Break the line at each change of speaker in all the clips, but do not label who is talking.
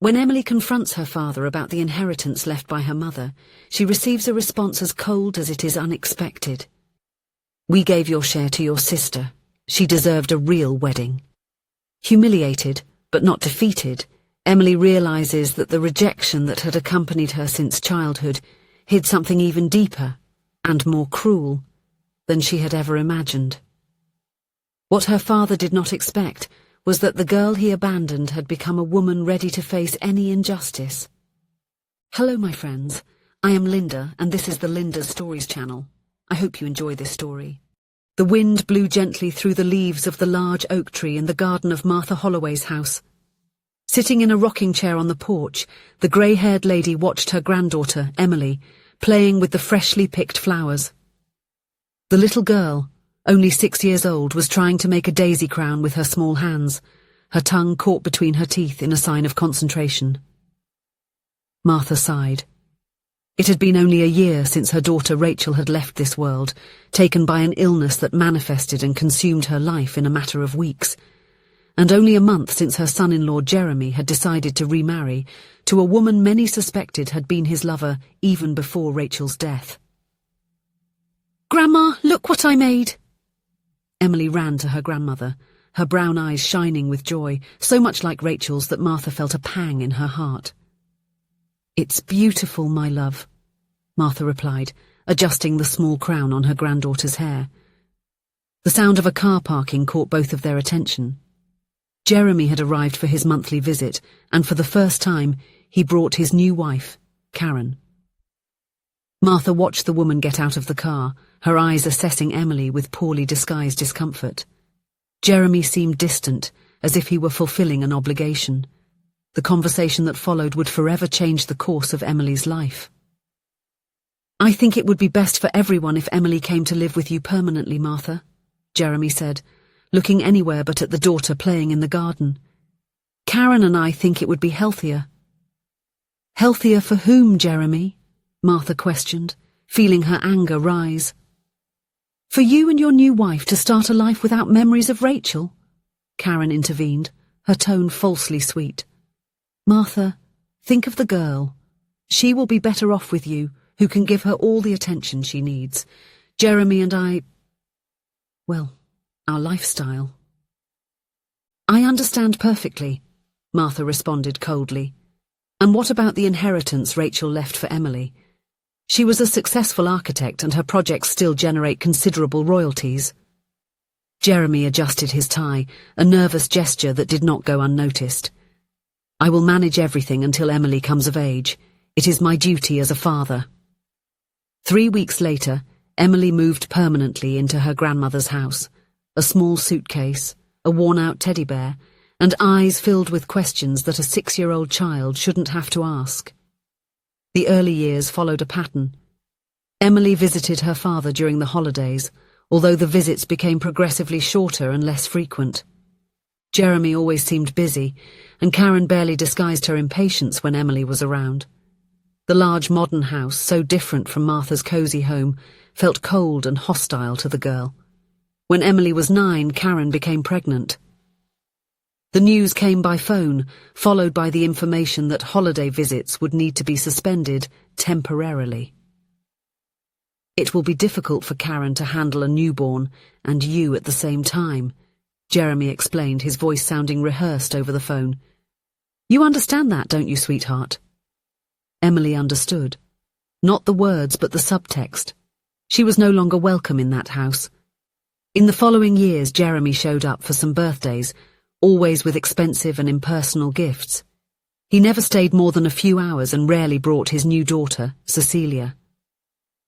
When Emily confronts her father about the inheritance left by her mother, she receives a response as cold as it is unexpected. "We gave your share to your sister. She deserved a real wedding." Humiliated, but not defeated, Emily realizes that the rejection that had accompanied her since childhood hid something even deeper and more cruel than she had ever imagined. What her father did not expect was that the girl he abandoned had become a woman ready to face any injustice. Hello, my friends. I am Linda, and this is the Linda's Stories channel. I hope you enjoy this story. The wind blew gently through the leaves of the large oak tree in the garden of Martha Holloway's house. Sitting in a rocking chair on the porch, the grey-haired lady watched her granddaughter, Emily, playing with the freshly picked flowers. The little girl, only 6 years old, was trying to make a daisy crown with her small hands, her tongue caught between her teeth in a sign of concentration. Martha sighed. It had been only a year since her daughter Rachel had left this world, taken by an illness that manifested and consumed her life in a matter of weeks, and only a month since her son-in-law Jeremy had decided to remarry to a woman many suspected had been his lover even before Rachel's death. "Grandma, look what I made!" Emily ran to her grandmother, her brown eyes shining with joy, so much like Rachel's that Martha felt a pang in her heart. "It's beautiful, my love," Martha replied, adjusting the small crown on her granddaughter's hair. The sound of a car parking caught both of their attention. Jeremy had arrived for his monthly visit, and for the first time, he brought his new wife, Karen. Martha watched the woman get out of the car, her eyes assessing Emily with poorly disguised discomfort. Jeremy seemed distant, as if he were fulfilling an obligation. The conversation that followed would forever change the course of Emily's life. "I think it would be best for everyone if Emily came to live with you permanently, Martha," Jeremy said, looking anywhere but at the daughter playing in the garden. "Karen and I think it would be healthier." "Healthier for whom, Jeremy?" Martha questioned, feeling her anger rise. "For you and your new wife to start a life without memories of Rachel," Karen intervened, her tone falsely sweet. "Martha, think of the girl. She will be better off with you, who can give her all the attention she needs. Jeremy and our lifestyle." "I understand perfectly," Martha responded coldly. "And what about the inheritance Rachel left for Emily? She was a successful architect and her projects still generate considerable royalties." Jeremy adjusted his tie, a nervous gesture that did not go unnoticed. "I will manage everything until Emily comes of age. It is my duty as a father." 3 weeks later, Emily moved permanently into her grandmother's house, a small suitcase, a worn-out teddy bear, and eyes filled with questions that a 6-year-old child shouldn't have to ask. The early years followed a pattern. Emily visited her father during the holidays, although the visits became progressively shorter and less frequent. Jeremy always seemed busy, and Karen barely disguised her impatience when Emily was around. The large modern house, so different from Martha's cosy home, felt cold and hostile to the girl. When Emily was 9, Karen became pregnant. The news came by phone, followed by the information that holiday visits would need to be suspended temporarily. "It will be difficult for Karen to handle a newborn and you at the same time," Jeremy explained, his voice sounding rehearsed over the phone. "You understand that, don't you, sweetheart?" Emily understood. Not the words, but the subtext. She was no longer welcome in that house. In the following years, Jeremy showed up for some birthdays, always with expensive and impersonal gifts. He never stayed more than a few hours and rarely brought his new daughter, Cecilia.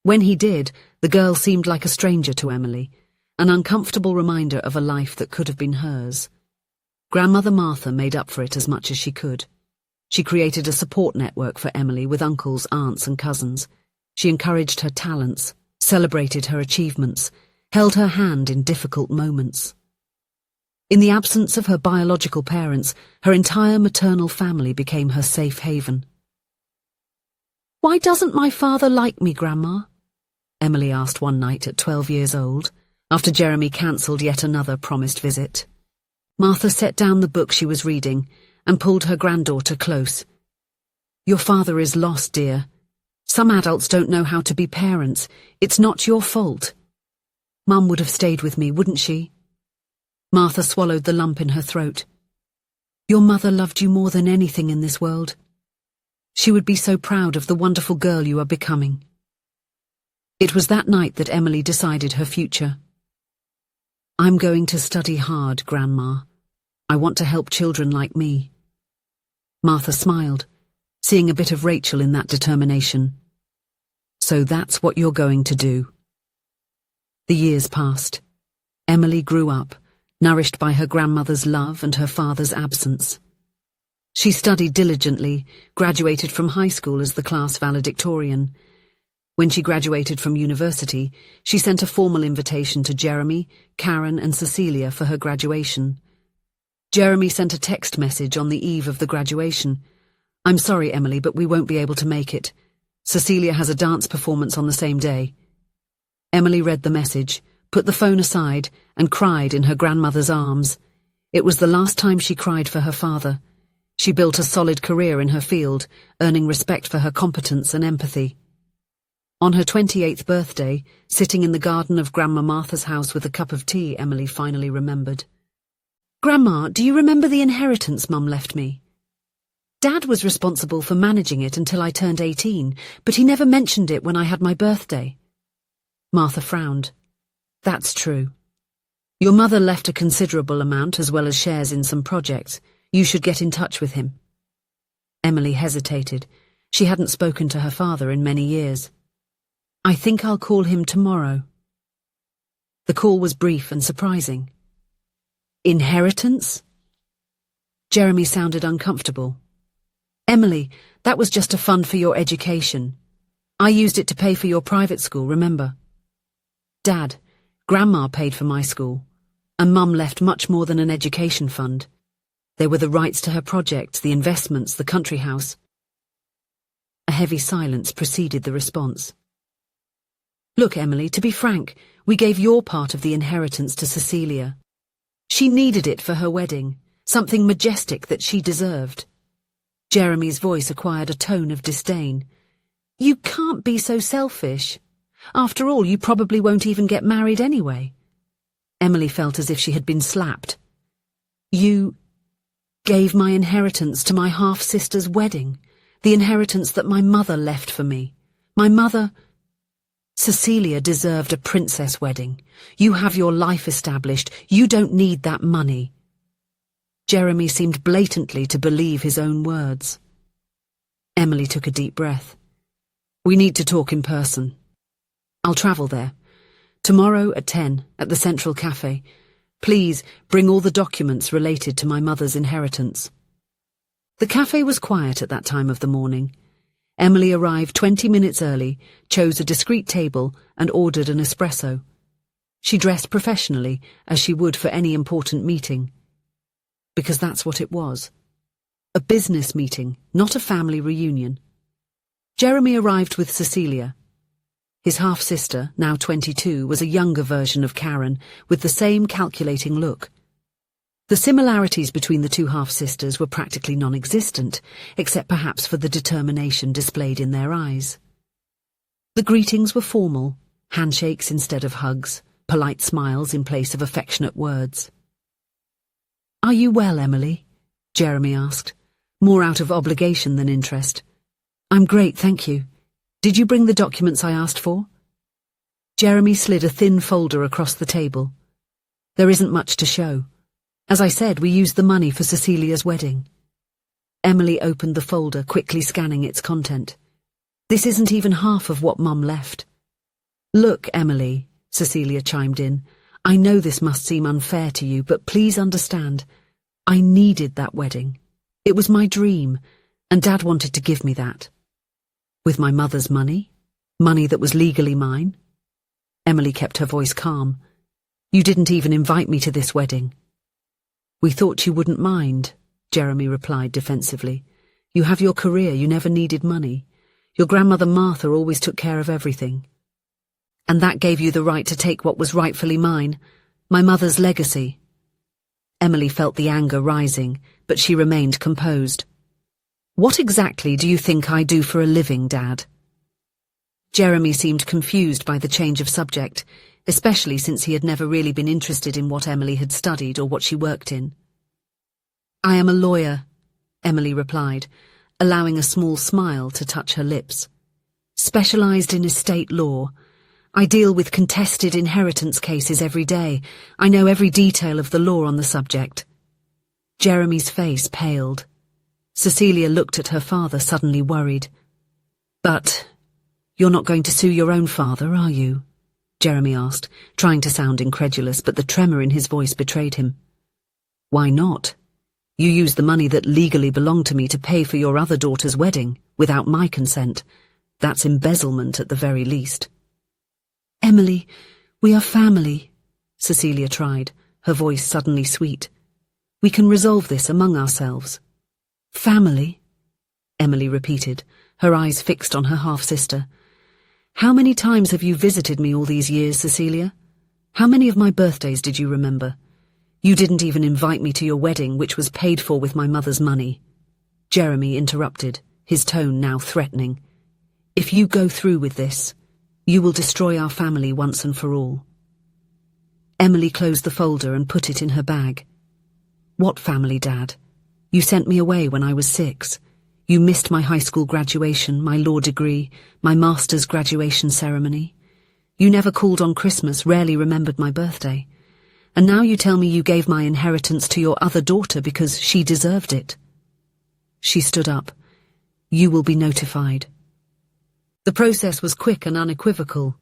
When he did, the girl seemed like a stranger to Emily, an uncomfortable reminder of a life that could have been hers. Grandmother Martha made up for it as much as she could. She created a support network for Emily with uncles, aunts and cousins. She encouraged her talents, celebrated her achievements, held her hand in difficult moments. In the absence of her biological parents, her entire maternal family became her safe haven. "Why doesn't my father like me, Grandma?" Emily asked one night at 12 years old, after Jeremy cancelled yet another promised visit. Martha set down the book she was reading and pulled her granddaughter close. "Your father is lost, dear. Some adults don't know how to be parents. It's not your fault. Mum would have stayed with me, wouldn't she?" Martha swallowed the lump in her throat. "Your mother loved you more than anything in this world. She would be so proud of the wonderful girl you are becoming." It was that night that Emily decided her future. "I'm going to study hard, Grandma. I want to help children like me." Martha smiled, seeing a bit of Rachel in that determination. "So that's what you're going to do." The years passed. Emily grew up, nourished by her grandmother's love and her father's absence. She studied diligently, graduated from high school as the class valedictorian. When she graduated from university, she sent a formal invitation to Jeremy, Karen, and Cecilia for her graduation. Jeremy sent a text message on the eve of the graduation. "I'm sorry, Emily, but we won't be able to make it. Cecilia has a dance performance on the same day." Emily read the message, put the phone aside, and cried in her grandmother's arms. It was the last time she cried for her father. She built a solid career in her field, earning respect for her competence and empathy. On her 28th birthday, sitting in the garden of Grandma Martha's house with a cup of tea, Emily finally remembered. "Grandma, do you remember the inheritance Mum left me? Dad was responsible for managing it until I turned 18, but he never mentioned it when I had my birthday." Martha frowned. "That's true. Your mother left a considerable amount as well as shares in some projects. You should get in touch with him." Emily hesitated. She hadn't spoken to her father in many years. "I think I'll call him tomorrow." The call was brief and surprising. "Inheritance?" Jeremy sounded uncomfortable. "Emily, that was just a fund for your education. I used it to pay for your private school, remember? Dad, Grandma paid for my school, and Mum left much more than an education fund. There were the rights to her projects, the investments, the country house." A heavy silence preceded the response. "Look, Emily, to be frank, we gave your part of the inheritance to Cecilia. She needed it for her wedding, something majestic that she deserved." Jeremy's voice acquired a tone of disdain. "You can't be so selfish. After all, you probably won't even get married anyway." Emily felt as if she had been slapped. "You gave my inheritance to my half-sister's wedding, the inheritance that my mother left for me. My mother... Cecilia deserved a princess wedding. You have your life established. You don't need that money." Jeremy seemed blatantly to believe his own words. Emily took a deep breath. "We need to talk in person. I'll travel there. Tomorrow at 10 at the Central Cafe. Please bring all the documents related to my mother's inheritance." The cafe was quiet at that time of the morning. Emily arrived 20 minutes early, chose a discreet table, and ordered an espresso. She dressed professionally, as she would for any important meeting. Because that's what it was. A business meeting, not a family reunion. Jeremy arrived with Cecilia. His half-sister, now 22, was a younger version of Karen, with the same calculating look. The similarities between the two half-sisters were practically non-existent, except perhaps for the determination displayed in their eyes. The greetings were formal, handshakes instead of hugs, polite smiles in place of affectionate words. "Are you well, Emily?" Jeremy asked, more out of obligation than interest. "I'm great, thank you. Did you bring the documents I asked for?" Jeremy slid a thin folder across the table. "There isn't much to show. As I said, we used the money for Cecilia's wedding." Emily opened the folder, quickly scanning its content. "This isn't even half of what Mum left." "Look, Emily," Cecilia chimed in, "I know this must seem unfair to you, but please understand, I needed that wedding. It was my dream, and Dad wanted to give me that." "With my mother's money? Money that was legally mine?" Emily kept her voice calm. "You didn't even invite me to this wedding." "We thought you wouldn't mind," Jeremy replied defensively. "You have your career, you never needed money. Your grandmother Martha always took care of everything. And that gave you the right to take what was rightfully mine, my mother's legacy." Emily felt the anger rising, but she remained composed. "What exactly do you think I do for a living, Dad?" Jeremy seemed confused by the change of subject, especially since he had never really been interested in what Emily had studied or what she worked in. "I am a lawyer," Emily replied, allowing a small smile to touch her lips. "Specialized in estate law. I deal with contested inheritance cases every day. I know every detail of the law on the subject." Jeremy's face paled. Cecilia looked at her father, suddenly worried. "But you're not going to sue your own father, are you?" Jeremy asked, trying to sound incredulous, but the tremor in his voice betrayed him. "Why not? You used the money that legally belonged to me to pay for your other daughter's wedding, without my consent. That's embezzlement at the very least." "Emily, we are family," Cecilia tried, her voice suddenly sweet. "We can resolve this among ourselves." "Family?" Emily repeated, her eyes fixed on her half-sister. "How many times have you visited me all these years, Cecilia? How many of my birthdays did you remember? You didn't even invite me to your wedding, which was paid for with my mother's money." Jeremy interrupted, his tone now threatening. "If you go through with this, you will destroy our family once and for all." Emily closed the folder and put it in her bag. "What family, Dad? You sent me away when I was 6. You missed my high school graduation, my law degree, my master's graduation ceremony. You never called on Christmas, rarely remembered my birthday. And now you tell me you gave my inheritance to your other daughter because she deserved it." She stood up. "You will be notified." The process was quick and unequivocal.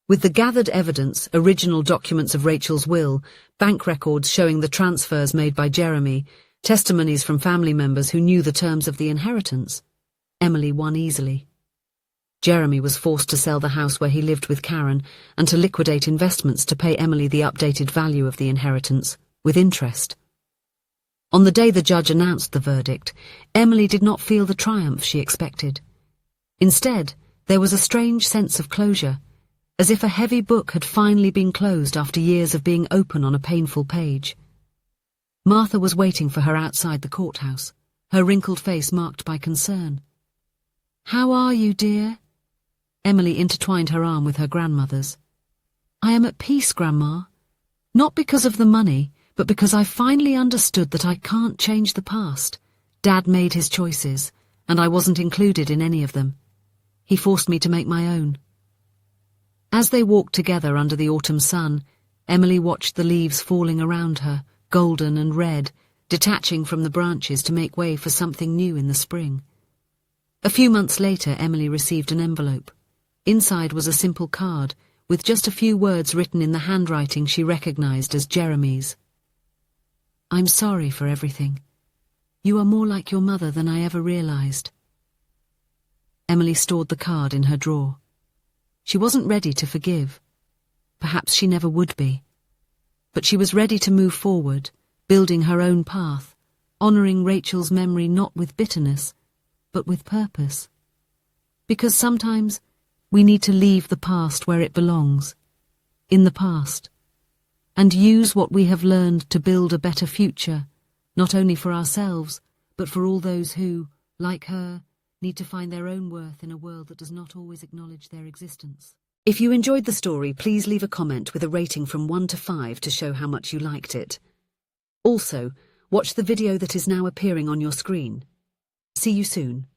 With the gathered evidence, original documents of Rachel's will, bank records showing the transfers made by Jeremy, testimonies from family members who knew the terms of the inheritance, Emily won easily. Jeremy was forced to sell the house where he lived with Karen and to liquidate investments to pay Emily the updated value of the inheritance, with interest. On the day the judge announced the verdict, Emily did not feel the triumph she expected. Instead, there was a strange sense of closure, as if a heavy book had finally been closed after years of being open on a painful page. Martha was waiting for her outside the courthouse, her wrinkled face marked by concern. "How are you, dear?" Emily intertwined her arm with her grandmother's. "I am at peace, Grandma. Not because of the money, but because I finally understood that I can't change the past. Dad made his choices, and I wasn't included in any of them. He forced me to make my own." As they walked together under the autumn sun, Emily watched the leaves falling around her, golden and red, detaching from the branches to make way for something new in the spring. A few months later, Emily received an envelope. Inside was a simple card, with just a few words written in the handwriting she recognized as Jeremy's. "I'm sorry for everything. You are more like your mother than I ever realized." Emily stored the card in her drawer. She wasn't ready to forgive. Perhaps she never would be. But she was ready to move forward, building her own path, honoring Rachel's memory not with bitterness, but with purpose. Because sometimes we need to leave the past where it belongs, in the past, and use what we have learned to build a better future, not only for ourselves, but for all those who, like her, need to find their own worth in a world that does not always acknowledge their existence. If you enjoyed the story, please leave a comment with a rating from 1 to 5 to show how much you liked it. Also, watch the video that is now appearing on your screen. See you soon.